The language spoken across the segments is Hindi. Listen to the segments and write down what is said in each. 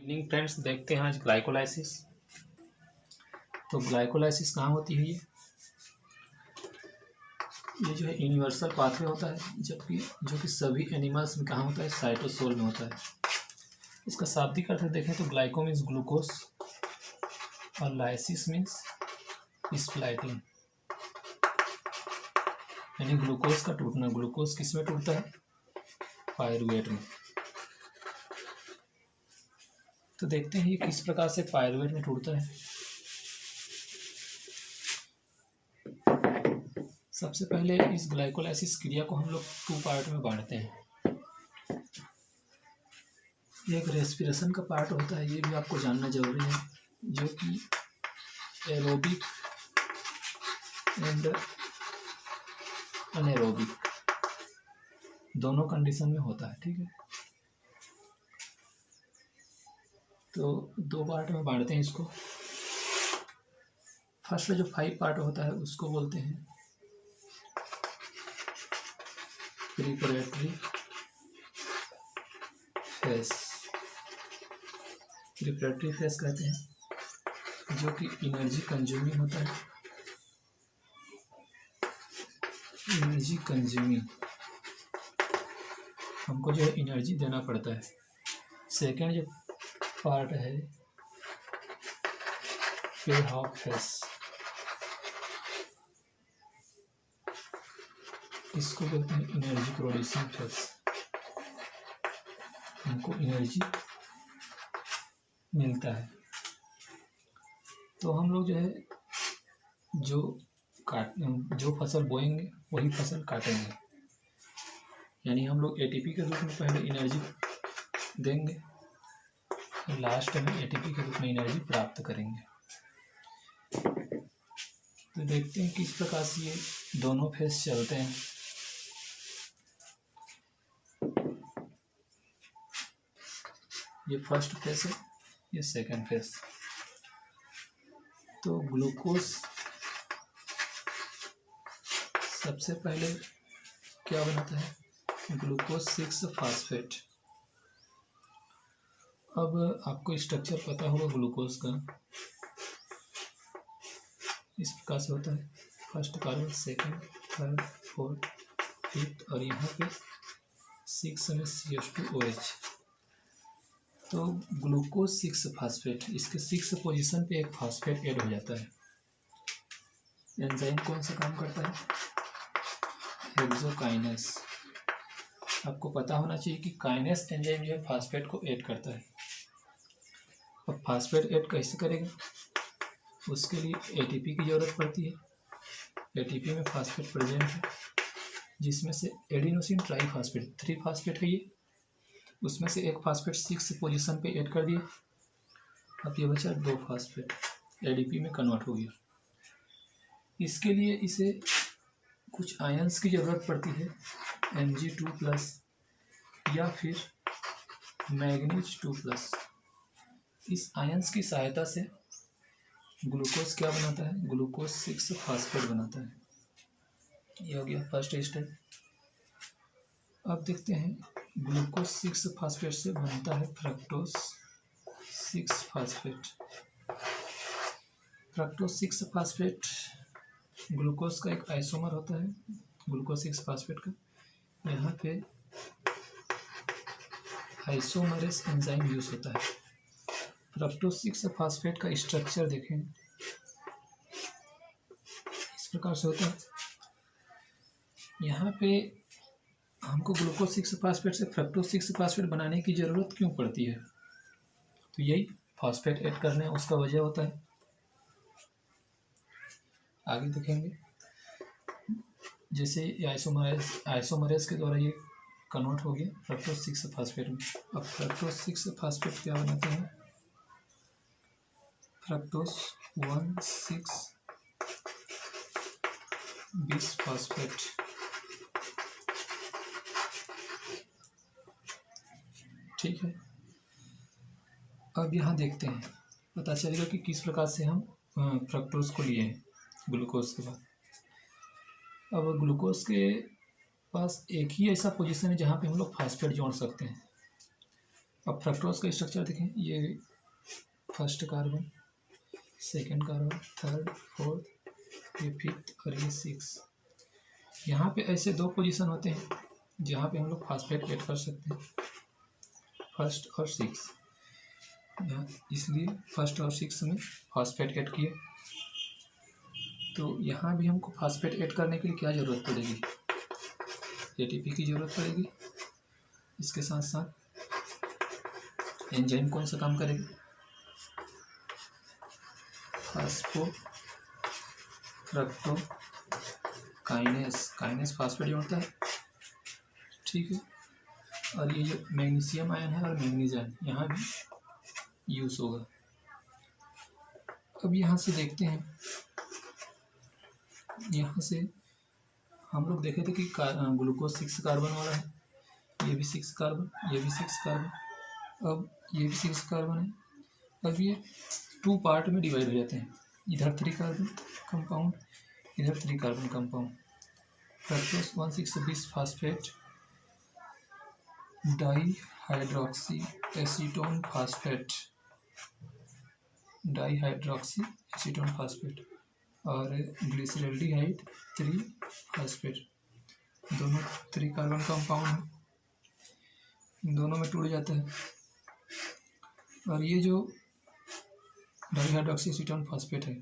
इवनिंग फ्रेंड्स, देखते हैं आज ग्लाइकोलाइसिस। तो ग्लाइकोलाइसिस कहाँ होती है? ये जो है यूनिवर्सल पाथवे होता है, जबकि जो कि सभी एनिमल्स में कहाँ होता है? साइटोसोल में होता है। इसका शाब्दिक अर्थ देखें तो ग्लाइको मीन्स ग्लूकोज और लाइसिस मीन्स स्प्लाइटिंग, यानी ग्लूकोज का टूटना। ग्लूकोज किस में टूटता है? पायरुवेट में। तो देखते हैं ये किस प्रकार से पायरुवेट में टूटता है। सबसे पहले इस ग्लाइकोलाइसिस क्रिया को हम लोग 2 पार्ट में बांटते हैं। एक रेस्पिरेशन का पार्ट होता है, ये भी आपको जानना जरूरी है, जो कि एरोबिक एंड अनएरोबिक दोनों कंडीशन में होता है। ठीक है, तो 2 पार्ट में बांटते हैं इसको। फर्स्ट जो 5 पार्ट होता है उसको बोलते हैं प्रिपरेटरी फेस। प्रिपरेटरी फेस कहते हैं, जो कि एनर्जी कंज्यूमिंग होता है। एनर्जी कंज्यूमिंग, हमको जो है एनर्जी देना पड़ता है। सेकेंड जो पार्ट है पे हाफ फेस, इसको बोलते हैं एनर्जी प्रोड्यूसिंग फेस। हमको एनर्जी मिलता है। तो हम लोग जो है जो फसल बोएंगे वही फसल काटेंगे, यानी हम लोग एटीपी के रूप में पहले एनर्जी देंगे, लास्ट में एटीपी के रूप में एनर्जी प्राप्त करेंगे। तो देखते हैं किस प्रकार से ये दोनों फेस चलते हैं। ये फर्स्ट फेस है, ये सेकंड फेस। तो ग्लूकोज सबसे पहले क्या बनाता है? Glucose 6 phosphate. अब आपको स्ट्रक्चर पता होगा ग्लूकोज का, इस प्रकार से होता है। First carbon, second, third, fourth, fifth, और यहाँ पे 6 में CH2OH। तो ग्लूकोज 6 फास्फेट, इसके 6 पोजीशन पे एक फास्फेट ऐड हो जाता है। एंजाइम कौन सा काम करता है? हेक्सोकाइनेस। आपको पता होना चाहिए कि काइनेस एंजाइम जो है फास्फेट को ऐड करता है। अब फास्फेट ऐड कैसे करेगा? उसके लिए एटीपी की ज़रूरत पड़ती है। एटीपी में फास्फेट प्रेजेंट है, जिसमें से एडिनोसिन ट्राईफास्फेट 3 फास्फेट है ये, उसमें से एक फास्फेट 6 पोजीशन पे ऐड कर दिया। अब ये बचा 2 फास्फेट, एडीपी में कन्वर्ट हो गया। इसके लिए इसे कुछ आयंस की ज़रूरत पड़ती है, Mg2+ या फिर मैग्नीज 2+। इस आयंस की सहायता से ग्लूकोज क्या बनाता है? ग्लूकोज 6 फास्फेट बनाता है। ये हो गया फर्स्ट स्टेप। अब देखते हैं ग्लूकोज 6 फास्फेट से बनता है fructose 6 phosphate. Fructose 6 phosphate glucose का एक आइसोमर होता है, ग्लूकोज 6 फास्फेट का। यहाँ पे आइसोमरेस एंजाइम यूज होता है। फ्रक्टोज 6 फास्फेट का स्ट्रक्चर देखें, इस प्रकार से होता है। यहाँ पे हमको ग्लूकोज 6 फास्फेट से फ्रक्टोज 6 फास्फेट बनाने की ज़रूरत क्यों पड़ती है? तो यही फास्फेट ऐड करने उसका वजह होता है। आगे देखेंगे, जैसे आइसोमरेस के द्वारा ये कन्वर्ट हो गया फ्रक्टोज 6 फास्फेट में। अब फ्रक्टोज 6 फास्फेट क्या बनाते हैं? फ्रक्टोज 1,6 बिस फास्फेट। ठीक है, अब यहाँ देखते हैं, पता चलेगा कि किस प्रकार से हम फ्रक्टोज को लिए हैं ग्लूकोज के बाद। अब ग्लूकोज के पास एक ही ऐसा पोजीशन है जहाँ पे हम लोग फास्फेट जोड़ सकते हैं। अब फ्रक्टोज का स्ट्रक्चर देखें, ये first carbon, second carbon, third, fourth, ये फिफ्थ और ये सिक्स। यहाँ पे ऐसे दो पोजीशन होते हैं जहाँ पे हम लोग फास्फेट ऐड कर सकते हैं, फर्स्ट और सिक्स। इसलिए फर्स्ट और सिक्स में फास्फेट ऐड किए। तो यहाँ भी हमको फास्फेट ऐड करने के लिए क्या ज़रूरत पड़ेगी, एटीपी की ज़रूरत पड़ेगी। इसके साथ साथ एंजाइम कौन सा काम करेगा, फास्फोफ्रक्टोकाइनेस। काइनेस फास्फेट जोड़ता है, ठीक है। और ये जो मैग्नीशियम आयन है और मैग्नीज आयन यहाँ भी यूज़ होगा। अब यहाँ से देखते हैं, यहाँ से हम लोग देखे थे कि ग्लूकोज 6 कार्बन वाला है, ये भी 6 कार्बन, ये भी 6 कार्बन, अब ये भी 6 कार्बन है। अब ये 2 पार्ट में डिवाइड हो जाते हैं, इधर 3 कार्बन कंपाउंड, इधर 3 carbon compound. Fructose 1,6-20 phosphate dihydroxy acetone phosphate, dihydroxy acetone phosphate, और ग्लिसरल्डिहाइड 3 फास्फेट, दोनों 3 कार्बन कंपाउंड है, दोनों में टूट जाता है। और ये जो डाईहाइड्रोक्सी एसीटोन फास्फेट है,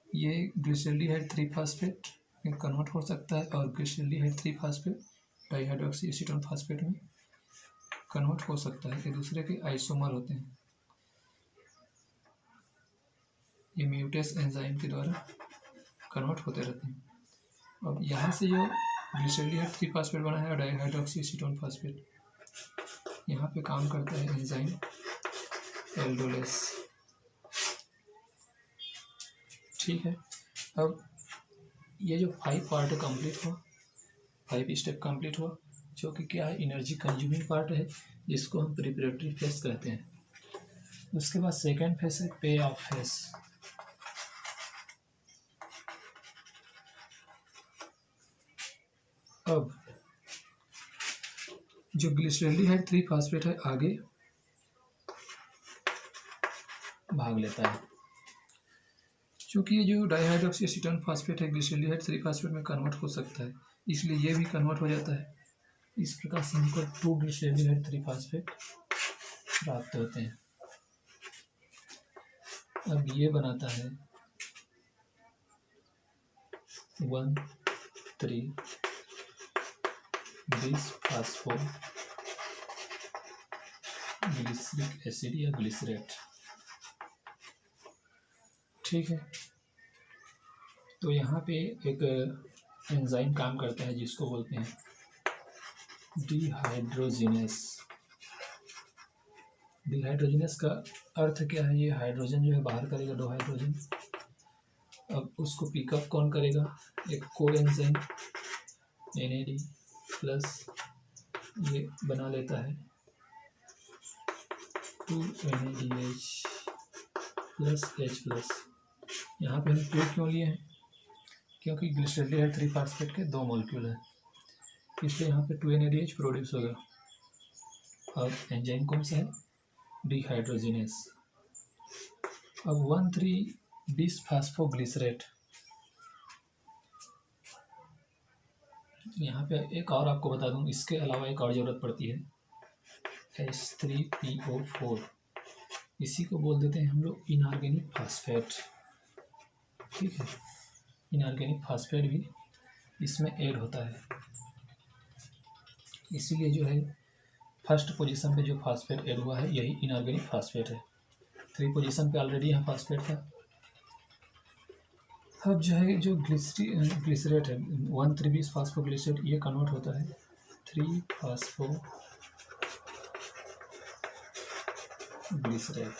ये ग्लिसरल्डिहाइड 3 फास्फेट में कन्वर्ट हो सकता है, और glyceraldehyde 3 phosphate dihydroxy acetone phosphate में कन्वर्ट हो सकता है। ये दूसरे के आइसोमर होते हैं, ये म्यूटेस एंजाइम के द्वारा कन्वर्ट होते रहते हैं। अब यहाँ से जो ग्लिसरल्डिहाइड 3 फास्फेट बना है डाईहाइड्रोक्सी एसीटोन फास्फेट, यहाँ पे काम करता है एंजाइम एल्डोलेस, ठीक है। अब ये जो 5 पार्ट कंप्लीट हुआ, 5 स्टेप कंप्लीट हुआ, जो कि क्या है, एनर्जी कंज्यूमिंग पार्ट है, जिसको हम प्रिपरेटरी फेज कहते हैं। उसके बाद सेकेंड फेज है पे ऑफ फेज। अब जो ग्लिसरल्डिहाइड 3 फास्फेट है आगे भाग लेता है, क्योंकि ये जो डाईहाइड्रोक्सी एसीटोन फास्फेट है ग्लिसरल्डिहाइड 3 फास्फेट में कन्वर्ट हो सकता है, इसलिए ये भी कन्वर्ट हो जाता है। इस प्रकार से हमको 2 ग्लिसरल्डिहाइड 3 फास्फेट प्राप्त होते हैं। अब ये बनाता है 1,3-बिसफास्फो ग्लिसरिक एसिड या ग्लिसरेट, ठीक है। तो यहाँ पे एक एंजाइम काम करता है जिसको बोलते हैं डिहाइड्रोजिनेस। डिहाइड्रोजिनेस का अर्थ क्या है, ये हाइड्रोजन जो है बाहर करेगा, 2 हाइड्रोजन। अब उसको पिकअप कौन करेगा, एक को एंजाइम NAD प्लस ये बना लेता है 2 NADH प्लस H प्लस। यहाँ पे हम 2 क्यों लिए हैं, क्योंकि ग्लिसरल्डिहाइड 3 फास्फेट के 2 मॉलिक्यूल है, इसलिए यहाँ पे 2 NADH प्रोड्यूस होगा। और एंजाइम कौन सा है, डिहाइड्रोजिनेस। अब 1,3-बिसफास्फोग्लिसरेट, यहाँ पे एक और आपको बता दूँ, इसके अलावा एक और ज़रूरत पड़ती है H3PO4, इसी को बोल देते हैं हम लोग इनऑर्गेनिक फास्फेट, ठीक है। इनऑर्गेनिक फास्फेट भी इसमें ऐड होता है, इसीलिए जो है फर्स्ट पोजीशन पे जो फास्फेट ऐड हुआ है यही इनऑर्गेनिक फास्फेट है। 3 पोजीशन पे ऑलरेडी यहाँ फास्फेट था। अब जो है जो ग्लिसरेट है 1,3-बिसफास्फोग्लिसरेट, ये कन्वर्ट होता है 3-फास्फोग्लिसरेट।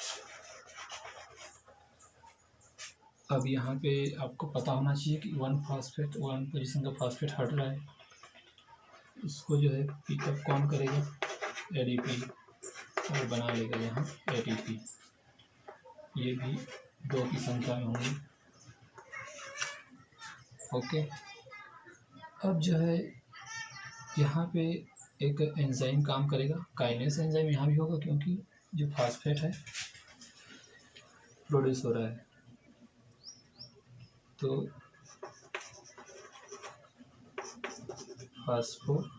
अब यहाँ पे आपको पता होना चाहिए कि 1 पोजीशन का फास्फेट हट रहा है, इसको जो है पिकअप कौन करेगा, ADP, और बना लेगा यहाँ ATP। ये भी 2 की संख्या में होंगे, ओके। अब जो है यहाँ पे एक एंजाइम काम करेगा, काइनेस एंजाइम यहाँ भी होगा क्योंकि जो फास्फेट है प्रोड्यूस हो रहा है। तो फास्फोग्लिसरेट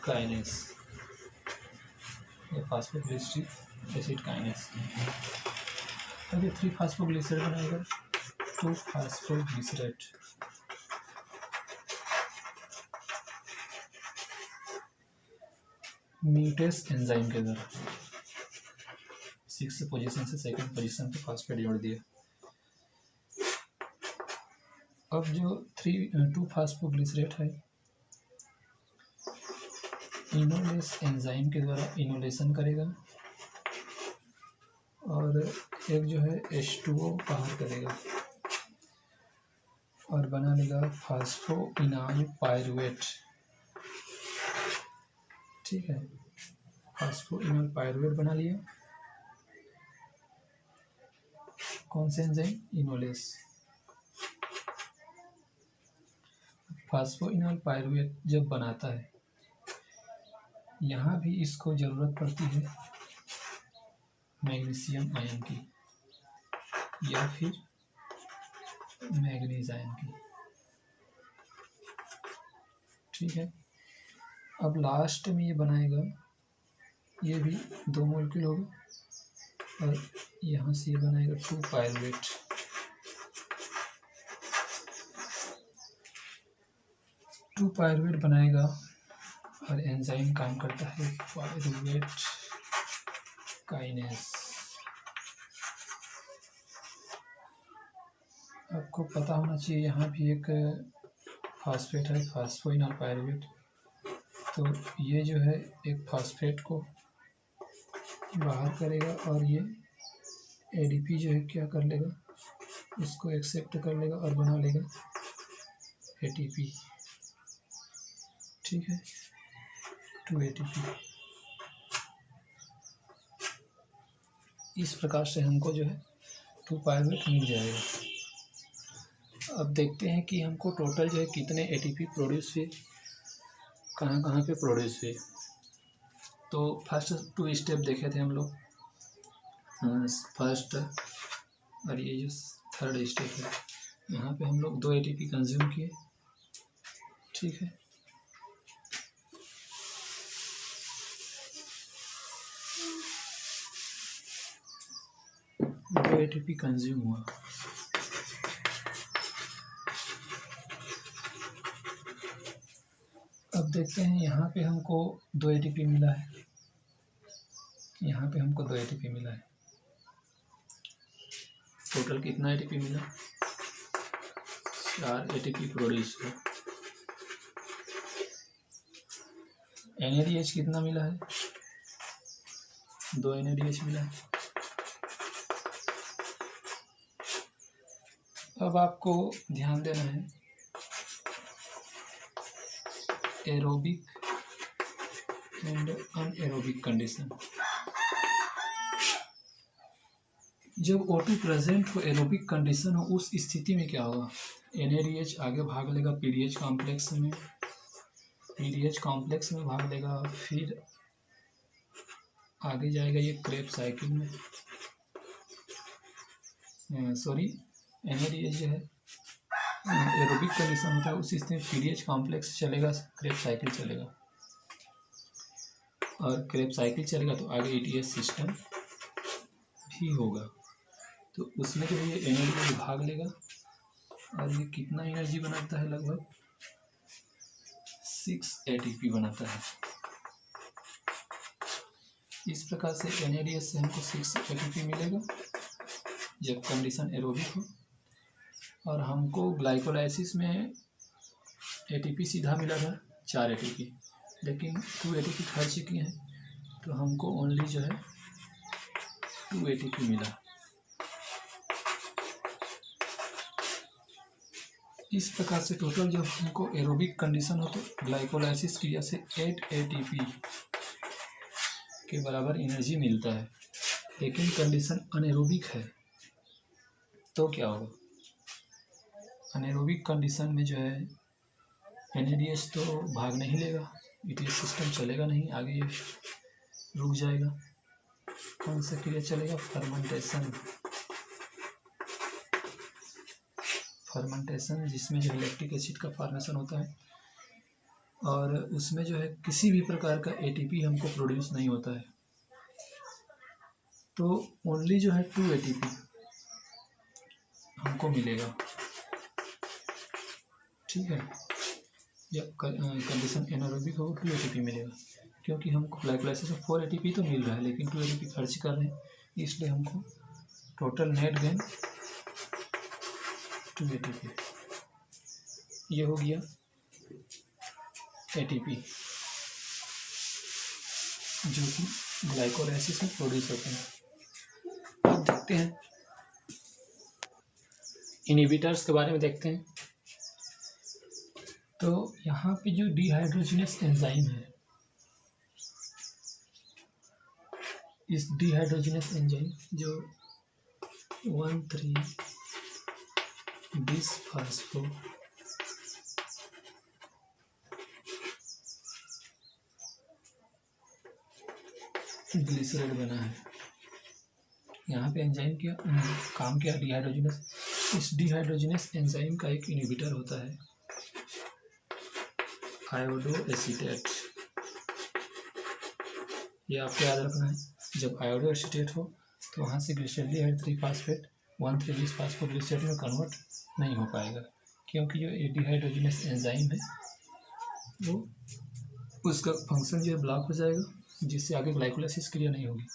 काइनेस या फास्फोग्लिसरिक एसिड काइनेस। अब ये 3 फास्फोग्लिसरेट बनाएगा 2 फास्फोग्लिसरेट। म्यूटेस एंजाइम के द्वारा 6 पोजीशन से 2nd पोजीशन पे फास्फेट जोड़ दिया। अब जो 2 फास्फोग्लिसरेट है इनोलेस एंजाइम के द्वारा इनोलेशन करेगा और एक जो है H2O बाहर करेगा और बना लेगा फास्फोइनाइल पायरुवेट। ठीक है, फास्फोइनाइल पायरुवेट बना लिया। कौन से एंजाइम? इनोलेस। फास्फोइनाइल पायरुवेट जब बनाता है यहाँ भी इसको ज़रूरत पड़ती है मैग्नीशियम आयन की या फिर मैग्नीज आयन की। ठीक है, अब लास्ट में ये बनाएगा, ये भी 2 मोलिक्यूल होगा और यहाँ से ये बनाएगा 2 पायरुवेट। 2 पायरुवेट बनाएगा और एंजाइम काम करता है पायरुवेट काइनेस। आपको पता होना चाहिए यहाँ भी एक फास्फेट है, फास्फोइनाइल पायरुवेट। तो ये जो है एक फास्फेट को बाहर करेगा और ये एडीपी जो है क्या कर लेगा, उसको एक्सेप्ट कर लेगा और बना लेगा एटीपी। ठीक है, 2 एटीपी। इस प्रकार से हमको जो है 2 पायरुवेट मिल जाएगा। अब देखते हैं कि हमको टोटल जो है कितने एटीपी प्रोड्यूस हुए, कहाँ कहाँ पे प्रोड्यूस हुए। तो फर्स्ट 2 स्टेप देखे थे हम लोग, फर्स्ट और ये जो 3rd स्टेप है, यहाँ पे हम लोग 2 एटीपी कंज्यूम किए। ठीक है, दो एटीपी कंज्यूम हुआ। अब देखते हैं यहाँ पे हमको 2 एटीपी मिला है, यहाँ पे हमको 2 एटीपी मिला है। टोटल कितना एटीपी मिला? 4 एटीपी प्रोड्यूस हुआ। NADH कितना मिला है? 2 NADH मिला है। अब आपको ध्यान देना है एरोबिक एंड अनएरोबिक कंडीशन। जब O2 प्रेजेंट हो, एरोबिक कंडीशन हो, उस स्थिति में क्या होगा? NADH आगे भाग लेगा पीडीएच कॉम्प्लेक्स में, पीडीएच कॉम्प्लेक्स में भाग लेगा, फिर आगे जाएगा ये क्रेब साइकिल में। सॉरी, NADH जो है एरोबिक कंडीशन होता है, उस स्थिति में पीडीएच कॉम्प्लेक्स चलेगा, क्रेब साइकिल चलेगा और क्रेब साइकिल चलेगा तो आगे ETS सिस्टम भी होगा। तो उसमें जो ये एनर्जी भाग लेगा और ये कितना एनर्जी बनाता है? लगभग 6 ATP बनाता है। इस प्रकार से NADH से हमको 6 ATP मिलेगा जब कंडीशन एरोबिक हो, और हमको ग्लाइकोलाइसिस में ATP सीधा मिला था 4 ATP, लेकिन 2 ATP खा चुकी हैं तो हमको ओनली जो है 2 ATP मिला। इस प्रकार से टोटल जब हमको एरोबिक कंडीशन हो तो ग्लाइकोलाइसिस क्रिया से 8 ATP के बराबर एनर्जी मिलता है। लेकिन कंडीशन अनएरोबिक है तो क्या होगा? अनेरोबिक कंडीशन में जो है NADH तो भाग नहीं लेगा, ETH सिस्टम चलेगा नहीं, आगे ये रुक जाएगा। कौन सा क्रिया चलेगा? फर्मेंटेशन, जिसमें जो लैक्टिक एसिड का फॉर्मेशन होता है और उसमें जो है किसी भी प्रकार का ATP हमको प्रोड्यूस नहीं होता है, तो ओनली जो है 2 ATP हमको मिलेगा। ठीक है, जब कंडीशन एनारोबिक हो 2 ATP मिलेगा, क्योंकि हमको ग्लाइकोलाइसिस में 4 ATP तो मिल रहा है लेकिन 2 ATP खर्च कर रहे हैं, इसलिए हमको टोटल नेट गेन 2 ATP। ये हो गया ATP जो कि ग्लाइकोलाइसिस में प्रोड्यूस होते हैं। अब देखते हैं इनहिबिटर्स के बारे में देखते हैं। तो यहाँ पे जो डिहाइड्रोजिनेस एंजाइम है, इस डिहाइड्रोजिनेस एंजाइम जो 1,3-बिसफास्फो ग्लिसरॉल बना है। यहाँ पे एंजाइम क्या काम क्या? डिहाइड्रोजिनेस। इस डिहाइड्रोजिनेस एंजाइम का एक इनहिबिटर होता है आयोडो एसीटेट। ये आपको याद रखना है, जब आयोडो एसीटेट हो तो वहाँ से ग्लिसरॉल 3-फास्फेट 1,3-बिसफास्फोग्लिसरॉल में कन्वर्ट नहीं हो पाएगा, क्योंकि जो डिहाइड्रोजिनेस एंजाइम है वो उसका फंक्शन जो है ब्लॉक हो जाएगा, जिससे आगे ग्लाइकोलाइसिस क्रिया नहीं होगी।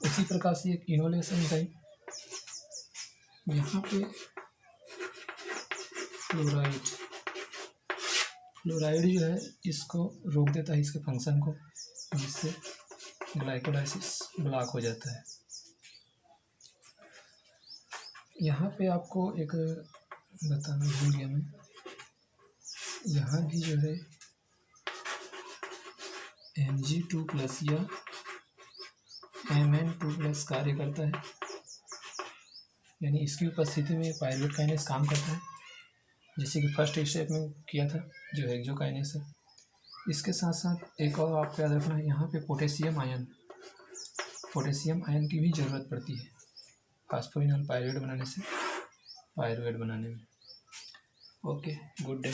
उसी प्रकार से एक इनोलेस एंजाइम, यहाँ पे फ्लोराइड जो है इसको रोक देता है, इसके फंक्शन को, जिससे ग्लाइकोलाइसिस ब्लॉक हो जाता है। यहाँ पे आपको एक बताना भूल गया मैं, यहाँ भी जो है Mg2+ या Mn2+ कार्य करता है, यानी इसकी उपस्थिति में पायरुवेट काइनेस काम करता है, जैसे कि फर्स्ट स्टेप में किया था जो हेक्सोकाइनेस है। इसके साथ साथ एक और आपको याद रखना है, यहाँ पे पोटेशियम आयन की भी ज़रूरत पड़ती है फास्फोइनोल पायरुवेट बनाने में। Okay, good day.